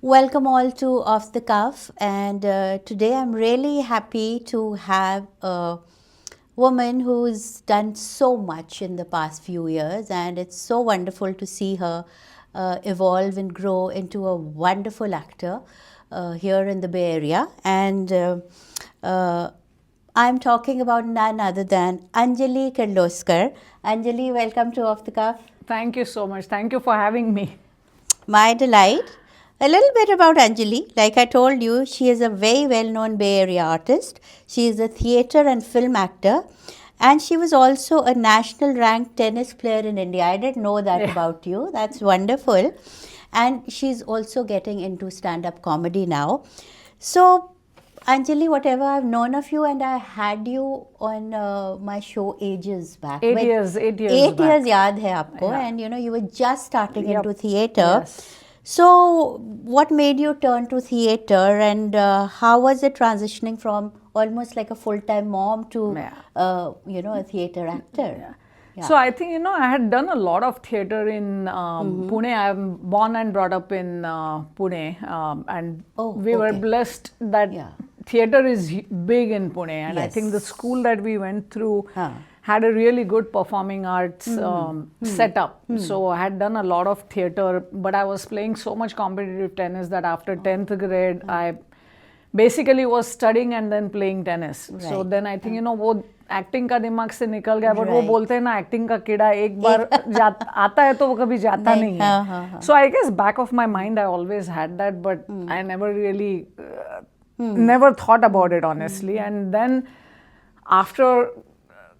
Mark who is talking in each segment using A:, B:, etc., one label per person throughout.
A: Welcome all to Off the Cuff, and today I'm really happy to have a woman who's done so much in the past few years, and it's so wonderful to see her evolve and grow into a wonderful actor here in the Bay Area. And I'm talking about none other than Anjali Kirloskar. Anjali, welcome to Off the Cuff.
B: Thank you so much. Thank you for having me.
A: My delight. A little bit about Anjali. Like I told you, she is a very well-known Bay Area artist. She is a theatre and film actor. And she was also a national ranked tennis player in India. I didn't know that about you. That's wonderful. And she's also getting into stand-up comedy now. So, Anjali, whatever I've known of you, and I had you on my show ages back.
B: 8 years
A: eight
B: back.
A: years yaad hai aapko,
B: Yeah.
A: and you were just starting
B: Yep.
A: into theatre.
B: Yes.
A: So, what made you turn to theatre, and how was it transitioning from almost like a full-time mom to, a theatre actor? Yeah.
B: So I think, I had done a lot of theatre in Pune. I'm born and brought up in Pune. And we were blessed that theatre is big in Pune. And I think the school that we went through had a really good performing arts setup. So I had done a lot of theatre, but I was playing so much competitive tennis that after 10th grade, I basically was studying and then playing tennis.
A: Right.
B: So then I think, वो acting का दिमाग से निकल गया, but वो बोलते हैं ना एक्टिंग का कीड़ा एक बार आता है तो वो कभी जाता नहीं है. So I guess back of my mind I always had that, but I never really never thought about it honestly. And then after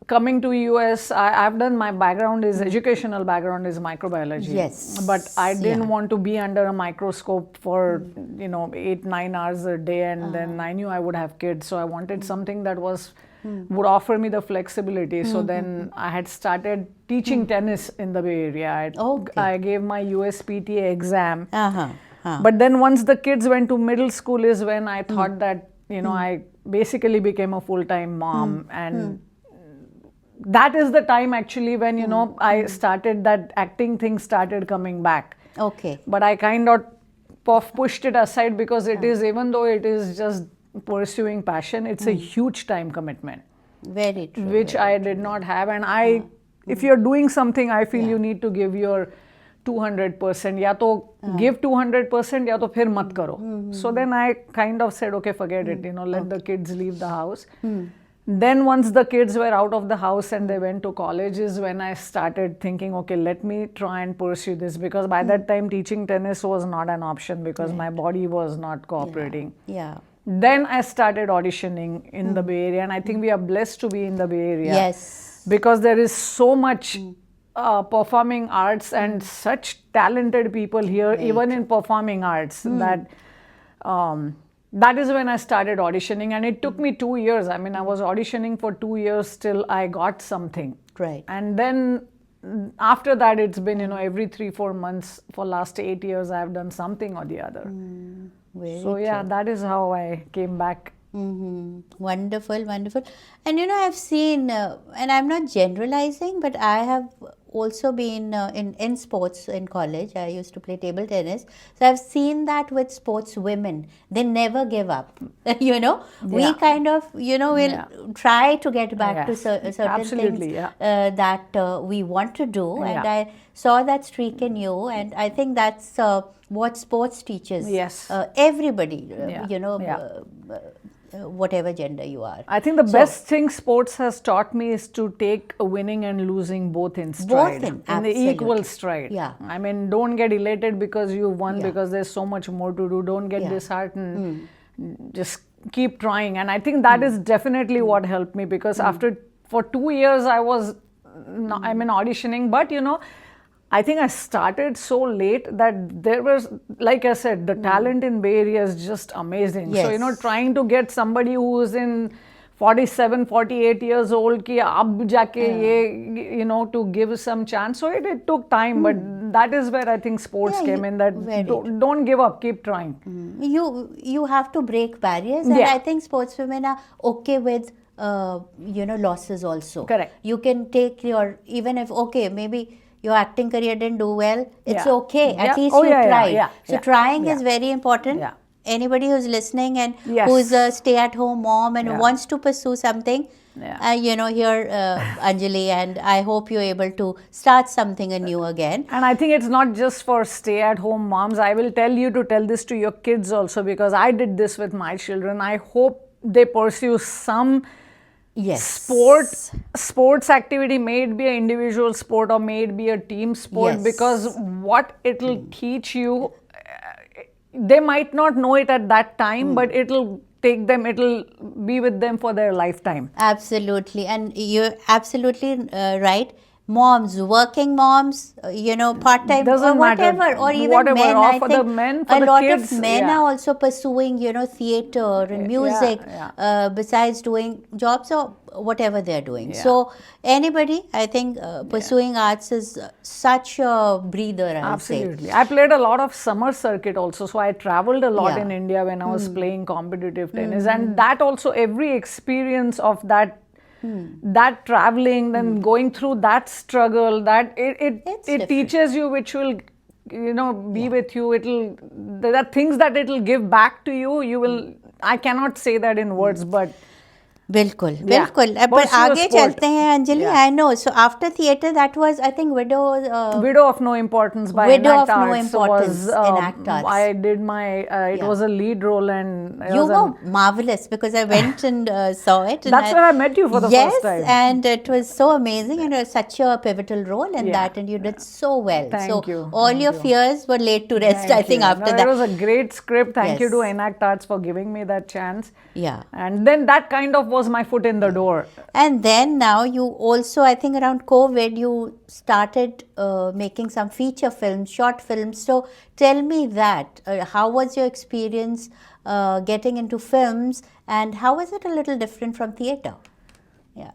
B: coming to US, I've done, my background is educational background is microbiology.
A: Yes.
B: But I didn't want to be under a microscope for 8-9 hours a day, and then I knew I would have kids, so I wanted something that would offer me the flexibility. So then I had started teaching tennis in the Bay Area. I gave my USPTA exam. But then once the kids went to middle school is when I thought that I basically became a full-time mom. And that is the time actually when I started, that acting thing started coming back.
A: Okay.
B: But I kind of pushed it aside because it is, even though it is just pursuing passion, it's a huge time commitment.
A: Very true.
B: Which I did not have. And if you're doing something, I feel you need to give your 200%. या तो give 200% या तो फिर मत करो. So then I kind of said, okay, forget it, let the kids leave the house. Then once the kids were out of the house and they went to college is when I started thinking, okay, let me try and pursue this, because by that time teaching tennis was not an option because my body was not cooperating.
A: Yeah.
B: Then I started auditioning in the Bay Area, and I think we are blessed to be in the Bay Area.
A: Yes.
B: Because there is so much performing arts and such talented people here, even in performing arts, that is when I started auditioning, and it took me 2 years. I mean, I was auditioning for 2 years till I got something.
A: Right.
B: And then after that, it's been, every 3-4 months for last 8 years, I have done something or the other. So yeah, that is how I came back.
A: Wonderful, wonderful. And I've seen, and I'm not generalizing, but I have also been in sports in college. I used to play table tennis. So I've seen that with sports women. They never give up. We kind of, will try to get back to certain things that we want to do. And I saw that streak in you, and I think that's what sports teaches.
B: Yes.
A: Everybody, whatever gender you are.
B: I think the best thing sports has taught me is to take winning and losing both in stride.
A: Both
B: in the equal stride.
A: Yeah.
B: I mean, don't get elated because you won, because there's so much more to do. Don't get disheartened. Just keep trying. And I think that is definitely what helped me, because for 2 years I was, auditioning, but I think I started so late that there was, like I said, the talent in Bay Area is just amazing.
A: Yes.
B: So, trying to get somebody who is in 47, 48 years old, ki ab jaake ye, to give some chance. So it took time, but that is where I think sports came in, that don't give up, keep trying.
A: You have to break barriers, and I think sportswomen are okay with losses also.
B: Correct.
A: You can take even if, maybe your acting career didn't do well, it's
B: Yeah.
A: okay. At
B: Yeah.
A: least
B: Oh,
A: you
B: yeah, yeah,
A: tried.
B: yeah,
A: So
B: yeah,
A: trying
B: yeah.
A: is very important.
B: Yeah.
A: Anybody who's listening and
B: Yes.
A: who's a stay-at-home mom and
B: Yeah.
A: wants to pursue something,
B: Yeah.
A: here, Anjali, and I hope you're able to start something anew again.
B: And I think it's not just for stay-at-home moms. I will tell you to tell this to your kids also, because I did this with my children. I hope they pursue some
A: Yes.
B: sports activity, may it be an individual sport or may it be a team sport,
A: Yes.
B: because what it'll teach you, they might not know it at that time, but it'll be with them for their lifetime.
A: Absolutely, and you're absolutely right. Moms, working moms, part-time or
B: Doesn't matter.
A: whatever, or even
B: Whatever,
A: men.
B: or
A: I
B: for
A: think
B: the men, for
A: a
B: the
A: lot
B: kids,
A: of men
B: yeah.
A: are also pursuing, theater and music,
B: yeah.
A: besides doing jobs or whatever they're doing.
B: Yeah.
A: So anybody, I think, pursuing arts is such a breather, I would say.
B: Absolutely. I played a lot of summer circuit also, so I traveled a lot
A: Yeah.
B: in India when I was playing competitive tennis, and that also, every experience of that traveling, then going through that struggle, that it
A: different.
B: teaches you, which will be with you. There are things that it'll give back to you. You will, I cannot say that in words, but
A: बिल्कुल
B: Yeah.
A: बिल्कुल पर
B: Pursue a
A: आगे
B: sport.
A: चलते हैं Anjali.
B: Yeah.
A: I know. So after theatre, that was, I think,
B: Widow of No Importance by
A: Widow
B: Enact
A: of No
B: Arts
A: Importance,
B: was,
A: Enact Arts.
B: I did my, it
A: Yeah.
B: was a lead role, and it
A: You
B: was
A: were marvelous, because I went and saw it. And
B: That's where I met you for the
A: yes,
B: first time.
A: Yes, and it was so amazing, and it was such a pivotal role in
B: Yeah.
A: that, and you did so well.
B: Thank
A: so
B: you,
A: all
B: thank
A: your
B: you.
A: fears were laid to rest,
B: Thank
A: I think,
B: you.
A: after
B: No,
A: that.
B: It was a great script. Thank you to
A: Yes.
B: Enact Arts for giving me that chance.
A: Yeah.
B: And then that kind of was my foot in the door.
A: And then now you also, I think around COVID, you started making some feature films, short films. So tell me that. How was your experience getting into films, and how was it a little different from theatre? Yeah.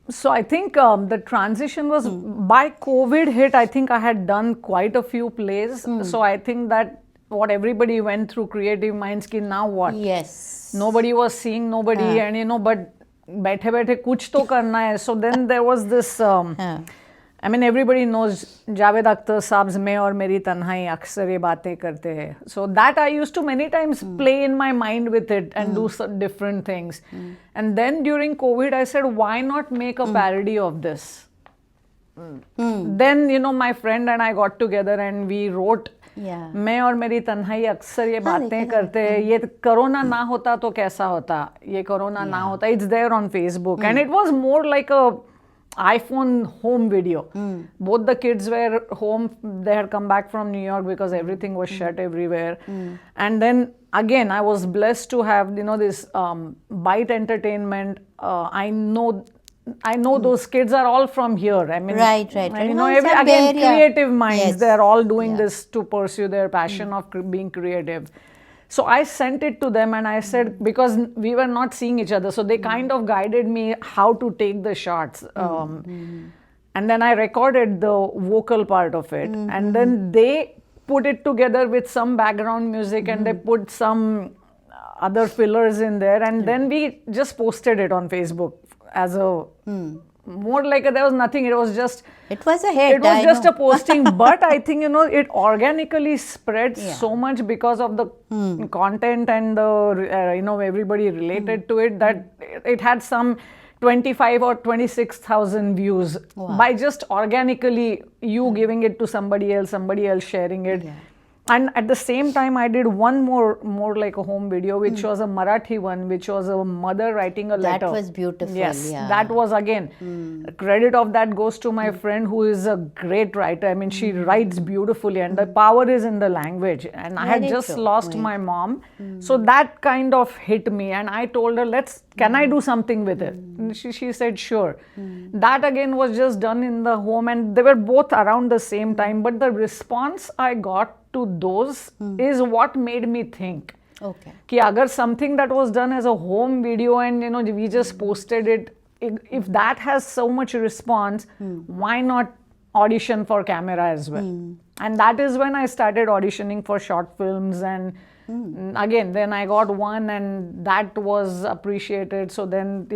B: So I think the transition was, by COVID hit, I think I had done quite a few plays. So I think that what everybody went through, creative minds, ki now what?
A: Yes.
B: Nobody was seeing nobody, and but बैठे बैठे कुछ तो करना है. So then there was this, I mean, everybody knows Javed Akhtar Saab's मैं और मेरी तन्हाई अक्सर ये बातें करते हैं. So that I used to many times play in my mind with it and do some different things. And then during COVID, I said, why not make a parody of this? Then, my friend and I got together and we wrote, मैं और मेरी तन्हाई अक्सर ये बातें करते हैं, ये कोरोना ना होता तो कैसा होता, ये कोरोना ना होता. It's there on Facebook. And it was more like a iPhone home video. Both the kids were home. They had come back from New York because everything was shut everywhere. And then again, I was blessed to have, this Byte Entertainment. I know those kids are all from here. I mean,
A: right.
B: And,
A: Some
B: again,
A: area.
B: creative minds.
A: Yes.
B: They're all doing this to pursue their passion of being creative. So I sent it to them and I said, because we were not seeing each other, so they kind of guided me how to take the shots. And then I recorded the vocal part of it. And then they put it together with some background music and they put some other fillers in there. And then we just posted it on Facebook as a more like there was nothing. It was just
A: a hit.
B: It was just a posting, but I think it organically spread so much because of the content and the everybody related to it, that it had some 25 or 26,000 views by just organically you giving it to somebody else sharing it. And at the same time, I did one more like a home video, which was a Marathi one, which was a mother writing a letter.
A: That was beautiful.
B: Yes,
A: yeah.
B: that was again, credit of that goes to my friend who is a great writer. I mean, she writes beautifully, and the power is in the language. And I had just lost my mom, so that kind of hit me. And I told her, can I do something with it? And she said, sure. That again was just done in the home, and they were both around the same time. But the response I got to those is what made me think.
A: Okay.
B: Ki agar something that was done as a home video and we just posted it, if that has so much response, why not audition for camera as well? And that is when I started auditioning for short films, and again then I got one and that was appreciated. So then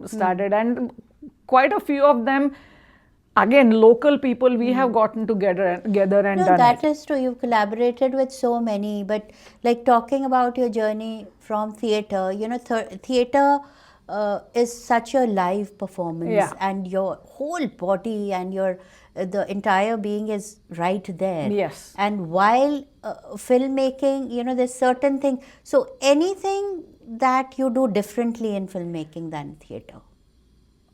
B: started, and quite a few of them again, local people, we have gotten together and
A: No,
B: done
A: that
B: it.
A: is true. You've collaborated with so many, but like talking about your journey from theater, theater is such a live performance,
B: Yeah.
A: and your whole body and your the entire being is right there.
B: Yes.
A: And while filmmaking, there's certain things. So anything that you do differently in filmmaking than theater.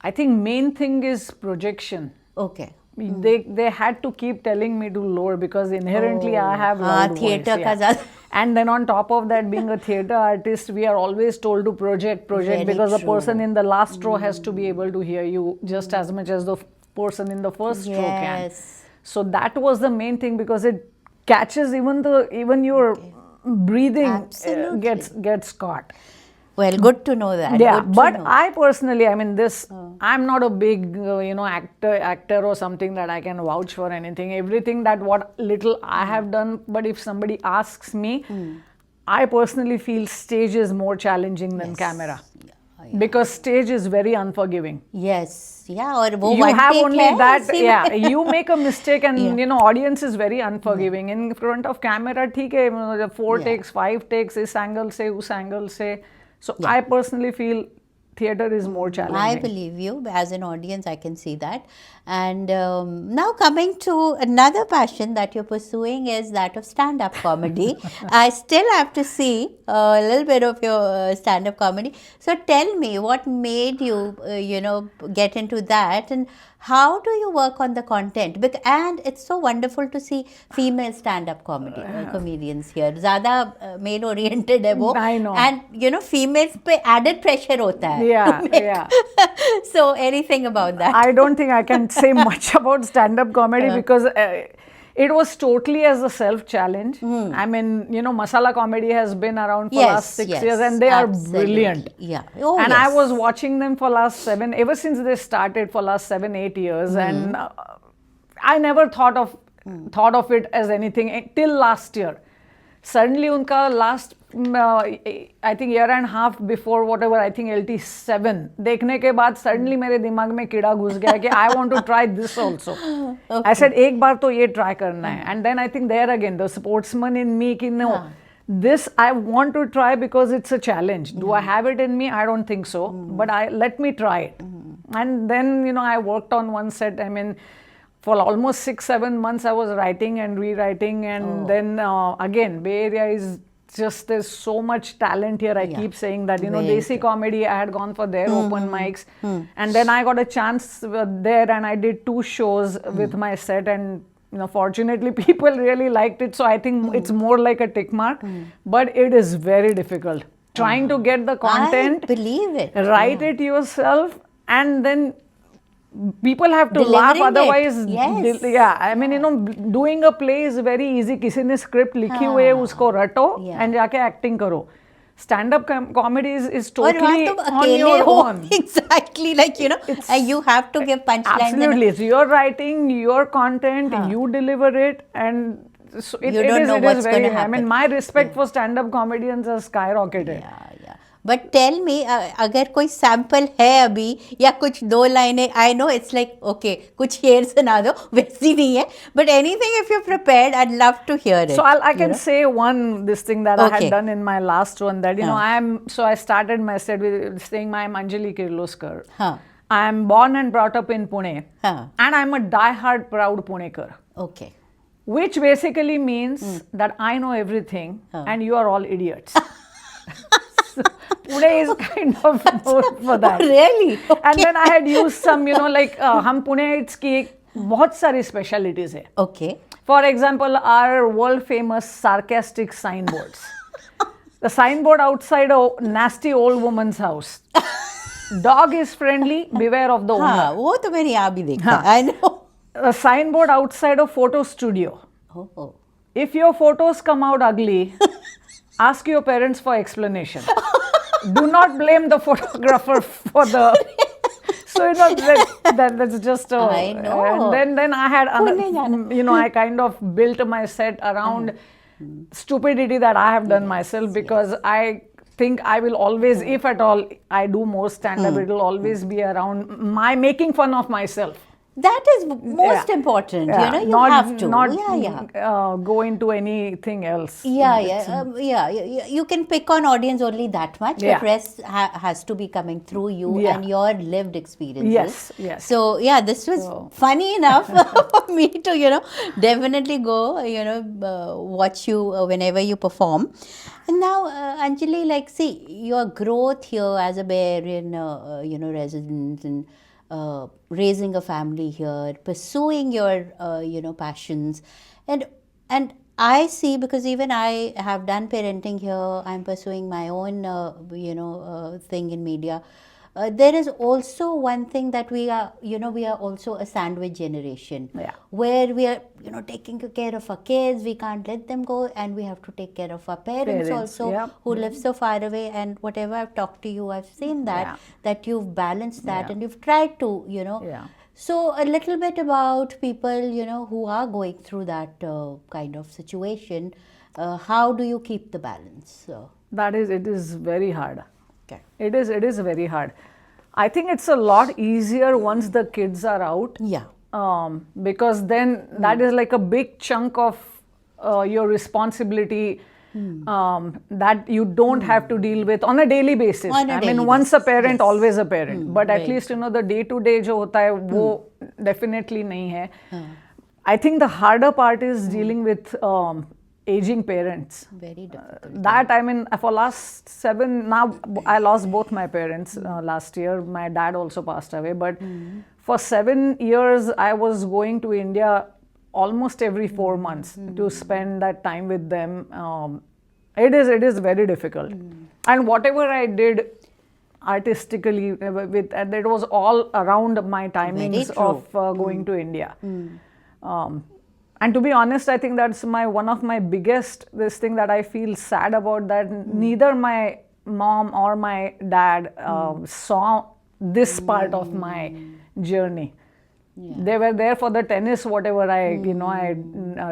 B: I think main thing is projection.
A: Okay.
B: They had to keep telling me to lower because inherently I have loud
A: theater
B: voice.
A: ka
B: And then on top of that, being a theater artist, we are always told to project
A: Very
B: because the
A: true.
B: person in the last row has to be able to hear you just as much as the person in the first row can.
A: Yes.
B: So that was the main thing because it catches even your breathing
A: Absolutely.
B: gets caught.
A: Well, good to know that.
B: Yeah,
A: Good to
B: but
A: know.
B: I personally, I mean, I'm not a big, actor or something that I can vouch for anything. Everything that what little I have done, but if somebody asks me, I personally feel stage is more challenging than camera. Because stage is very unforgiving.
A: Yes. Yeah. Or wo
B: You
A: one
B: have
A: take
B: only
A: hai,
B: that,
A: usi
B: yeah.
A: mein.
B: You make a mistake and
A: Yeah.
B: audience is very unforgiving. In front of camera, theek hai, 4 takes, 5 takes, this angle se, us angle se. So I personally feel theater is more challenging.
A: I believe you. As an audience, I can see that. And now coming to another passion that you're pursuing is that of stand-up comedy. I still have to see a little bit of your stand-up comedy. So tell me, what made you, get into that, and how do you work on the content? And it's so wonderful to see female stand-up comedians here. ज़्यादा male-oriented है वो.
B: I know.
A: And females पे added pressure होता है.
B: Yeah.
A: So anything about that?
B: I don't think I can say much about stand-up comedy because it was totally as a self-challenge. I mean, Masala comedy has been around for last 6 years and they are brilliant.
A: Yeah.
B: And I was watching them for ever since they started for last 7-8 years, and I never thought of it as anything till last year. Suddenly, unka last, I think year and a half before whatever, I think LT7, देखने के बाद suddenly मेरे दिमाग में कीड़ा घुस गया कि I want to try this also. I said एक बार तो ये try करना है. And then I think there again, the sportsman in me कि no, this I want to try because it's a challenge. Do I have it in me? I don't think so. But let me try it. And then, I worked on one set. I mean, for almost 6-7 months, I was writing and rewriting. And then again, Bay Area is just, there's so much talent here. I keep saying that, Desi comedy, I had gone for their open mics. And then I got a chance there and I did 2 shows with my set. And fortunately, people really liked it. So I think it's more like a tick mark. But it is very difficult. Trying to get the content,
A: I believe it.
B: Write it yourself, and then people have to
A: Delivering
B: laugh.
A: it.
B: Otherwise,
A: Yes.
B: I mean, doing a play is very easy. किसी ने script लिखी हुई है, उसको रटो and जाके acting करो. Stand-up comedy is totally on your own.
A: Exactly, like you have to give punchlines.
B: Absolutely, it's your writing, your content, you deliver it, and so it is very. I mean, my respect for stand-up comedians has skyrocketed.
A: Yeah. But tell me, अगर कोई sample है अभी या कुछ 2 लाइनें, I know it's like okay, कुछ शेर सुना दो, वैसी नहीं है. But anything if you're prepared, I'd love to hear it.
B: So I can say this thing that I had done in my last one, that I started my set with saying I'm Anjali Kirloskar. I am born and brought up in Pune, and I'm a die-hard proud Punekar.
A: Okay.
B: Which basically means that I know everything and you are all idiots. Pune is kind of known for that.
A: Oh, really? Okay.
B: And then I had used some, like, हम Puneites की बहुत सारी specialities है.
A: Okay.
B: For example, our world famous sarcastic signboards. The signboard outside a nasty old woman's house. Dog is friendly, beware of the owner.
A: हाँ, वो तो मैंने यहाँ भी देखा. I know.
B: A signboard outside a photo studio.
A: Oh.
B: If your photos come out ugly, ask your parents for explanation. Do not blame the photographer for the. So that's just.
A: I know.
B: And then I had, I kind of built my set around stupidity that I have done myself, because I think I will always, if at all I do more stand-up, it will always be around my making fun of myself.
A: That is most important, you
B: not
A: have to.
B: not
A: Yeah.
B: go into anything else.
A: You can pick on audience only that much, but rest has to be coming through you and your lived experiences.
B: Yes.
A: So yeah, this was funny enough for me to definitely go watch you whenever you perform. And now, Anjali, like, see your growth here as a Bahrain, resident, and raising a family here, pursuing your passions, and I see, because even I have done parenting here. I'm pursuing my own thing in media. There is also one thing that we are also a sandwich generation, where we are taking care of our kids. We can't let them go, and we have to take care of our parents also, who live so far away. And whatever I've talked to you, I've seen that you've balanced that, and you've tried to So a little bit about people who are going through that kind of situation. How do you keep the balance?
B: It is very hard.
A: Okay.
B: It is very hard. I think it's a lot easier once the kids are out.
A: Yeah.
B: Because then that is like a big chunk of your responsibility that you don't have to deal with on a daily basis. Once a parent, always a parent. But at least the day-to-day jo hota hai, wo definitely nahi hai. I think the harder part is dealing with aging parents.
A: Very difficult.
B: That for last 7, now I lost both my parents last year. My dad also passed away, but for 7 years I was going to India almost every 4 months to spend that time with them. It is very difficult. And whatever I did artistically and it was all around my timings of going to India. And to be honest, I think that's one of my biggest thing that I feel sad about, that neither my mom or my dad saw this part of my journey. They were there for the tennis, whatever I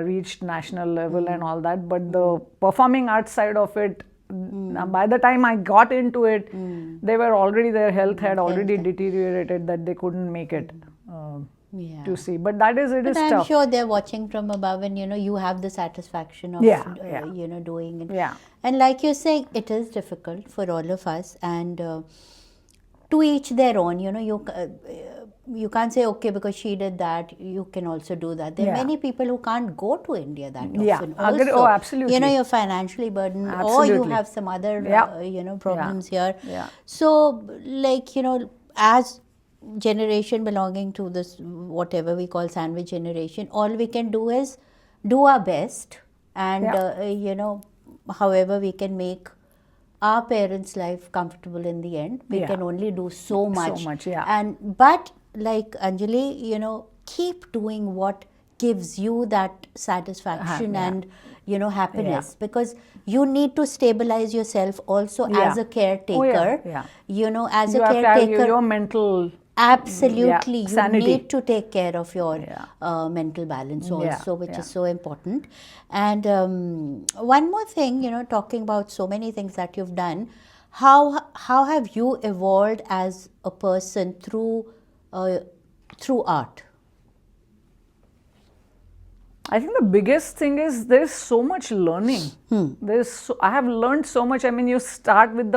B: reached national level and all that, but the performing arts side of it, by the time I got into it, they were already, their health had already deteriorated, that they couldn't make it. To see, but it is tough.
A: I'm sure they're watching from above, and you have the satisfaction of doing it. And like you're saying, it is difficult for all of us, and to each their own. You can't say, okay, because she did that, you can also do that. There are many people who can't go to India that often. Also,
B: absolutely.
A: You're financially burdened, or you have some other problems here. So, as generation belonging to this whatever we call sandwich generation, all we can do is do our best, and however we can make our parents' life comfortable in the end. We can only do so much. But like Anjali, keep doing what gives you that satisfaction and happiness, because you need to stabilize yourself also as a caretaker. As a caretaker,
B: your mental.
A: Absolutely, you
B: sanity.
A: need to take care of your mental balance also, which is so important. And one more thing, talking about so many things that you've done, how have you evolved as a person through art?
B: I think the biggest thing is there's so much learning. I have learned so much. You start with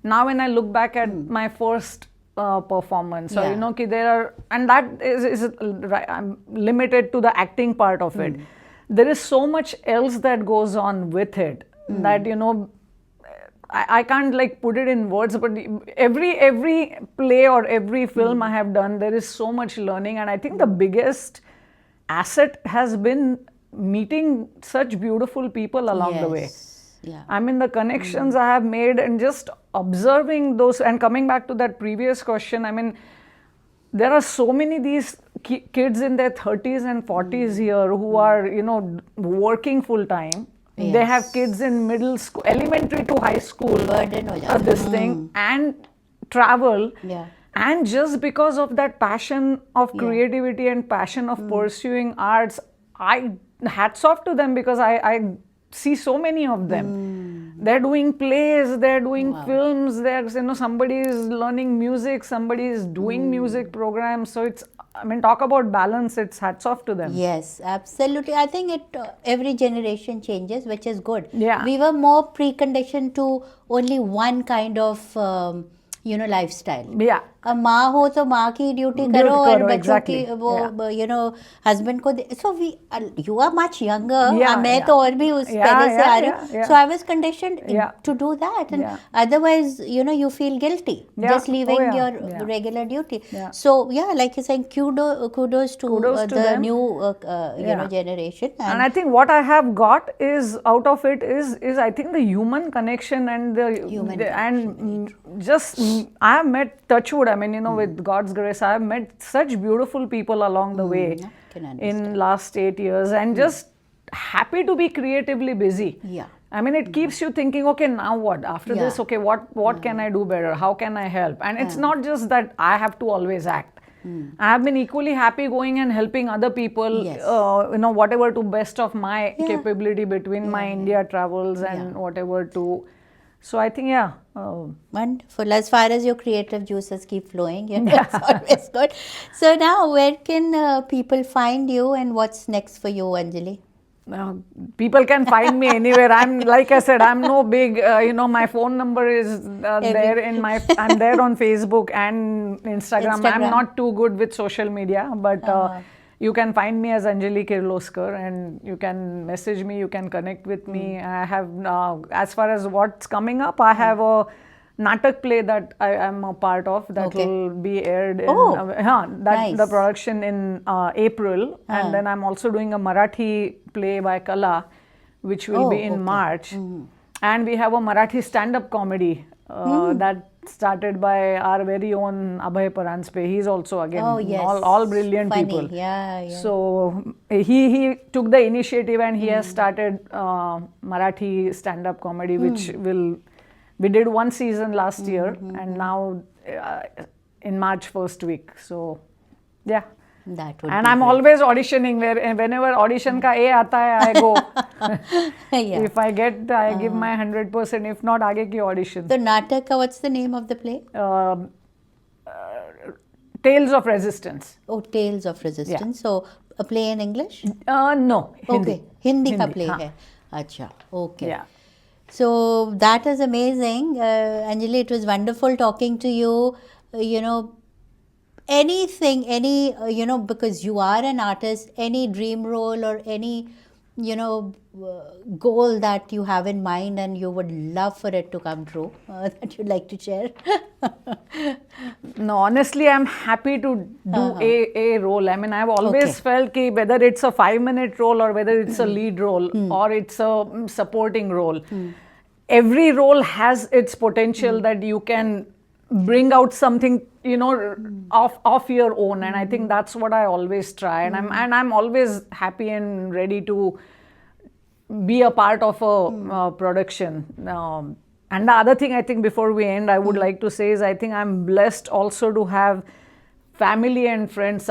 B: now when I look back at my first performance, so there are, and that is I'm limited to the acting part of it. There is so much else that goes on with it that I can't put it in words, but every play or every film I have done, there is so much learning. And I think the biggest asset has been meeting such beautiful people along the way. The connections I have made, and just observing those, and coming back to that previous question, there are so many these kids in their 30s and 40s here who are, working full time. They have kids in middle school, elementary to high school, and travel. And just because of that passion of creativity and passion of pursuing arts, hats off to them, because I see so many of them. They're doing plays, they're doing films, somebody is learning music, somebody is doing music programs. So I mean, talk about balance, it's hats off to them.
A: Yes, absolutely. I think every generation changes, which is good.
B: Yeah.
A: We were more preconditioned to only one kind of lifestyle.
B: Yeah.
A: अब माँ हो तो माँ की duty करो और बच्चों
B: exactly.
A: की वो हस्बैंड को so we you are much younger
B: Yeah,
A: मैं
B: yeah.
A: तो और भी उस
B: Yeah,
A: पहले से
B: yeah,
A: आ रही
B: yeah,
A: हूँ
B: yeah.
A: So I was conditioned
B: Yeah.
A: to do that, and
B: Yeah.
A: otherwise you feel guilty
B: Yeah.
A: just leaving
B: yeah.
A: your
B: Yeah.
A: regular duty.
B: Yeah.
A: So yeah, like you're saying, kudos to
B: Kudos to
A: the
B: them.
A: new
B: Yeah.
A: generation.
B: And I think what I have got is out of it is I think the human connection and just I have met, touchwood, I mean, with God's grace, I have met such beautiful people along the way in last 8 years, and just happy to be creatively busy.
A: Yeah.
B: I mean, it keeps you thinking, okay, now what? After this, okay, what can I do better? How can I help? And it's not just that I have to always act. I have been equally happy going and helping other people,
A: Yes.
B: whatever to best of my capability between my India travels and whatever to. So I think,
A: wonderful. As far as your creative juices keep flowing, it's always good. So now, where can people find you, and what's next for you, Anjali?
B: People can find me anywhere. I'm, like I said, I'm no big, my phone number is there in my, I'm there on Facebook and Instagram. I'm not too good with social media, but you can find me as Anjali Kirloskar, and you can message me, you can connect with me. I have, as far as what's coming up, I have a Natak play that I am a part of that will be aired in
A: nice.
B: the production in April, and then I'm also doing a Marathi play by Kala, which will be in March, and we have a Marathi stand-up comedy that started by our very own Abhay Paranspe. He's also again all brilliant people.
A: Yeah.
B: So he took the initiative, and he has started Marathi stand-up comedy, which we did one season last year, and now in March first week. So yeah.
A: That would
B: and I'm always auditioning, whenever audition ka A aata hai, I go. If I get, I give my 100%. If not, aage ki audition.
A: So Nataka, what's the name of the play?
B: Tales of Resistance.
A: Oh, Tales of Resistance. So a play in English?
B: No, Hindi.
A: Okay, Hindi ka play hai. Acha, okay.
B: Yeah.
A: So that is amazing. Anjali, it was wonderful talking to you. Anything, because you are an artist, any dream role or any, goal that you have in mind and you would love for it to come true, that you'd like to share?
B: No, honestly, I'm happy to do a role. I mean, I've always felt that whether it's a 5-minute role or whether it's a lead role or it's a supporting role, every role has its potential that you can bring out something, of your own, and I think that's what I always try, and I'm always happy and ready to be a part of a production. And the other thing I think before we end, I would like to say is I think I'm blessed also to have family and friends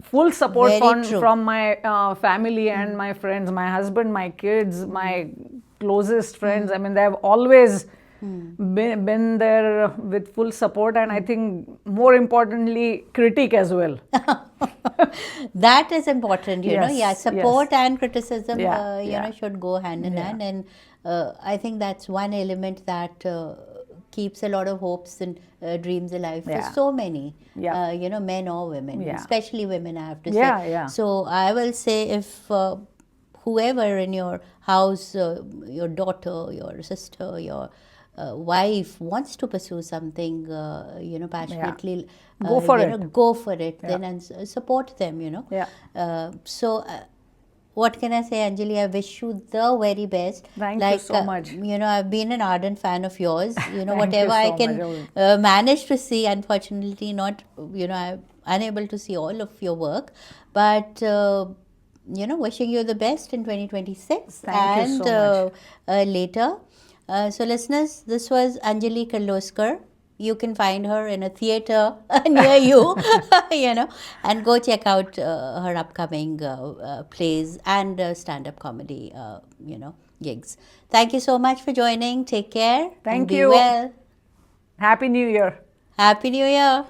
B: full support from my family and my friends, my husband, my kids, my closest friends. I mean, they have always been there with full support, and I think more importantly, critique as well.
A: That is important, support and criticism, should go hand in hand, and I think that's one element that keeps a lot of hopes and dreams alive for so many, men or women, especially women, I have to say. So I will say, if whoever in your house, your daughter, your sister, your wife wants to pursue something, passionately,
B: go for
A: it, then and support them, So what can I say, Anjali? I wish you the very best.
B: Thank you so much.
A: I've been an ardent fan of yours. Whatever I can manage to see, unfortunately not, I'm unable to see all of your work, but wishing you the best in 2026
B: Thank you so
A: much. Later. So listeners, this was Anjali Kirloskar. You can find her in a theatre near you, and go check out her upcoming plays and stand-up comedy, gigs. Thank you so much for joining. Take care.
B: Thank
A: you.
B: Be
A: well.
B: Happy New Year.
A: Happy New Year.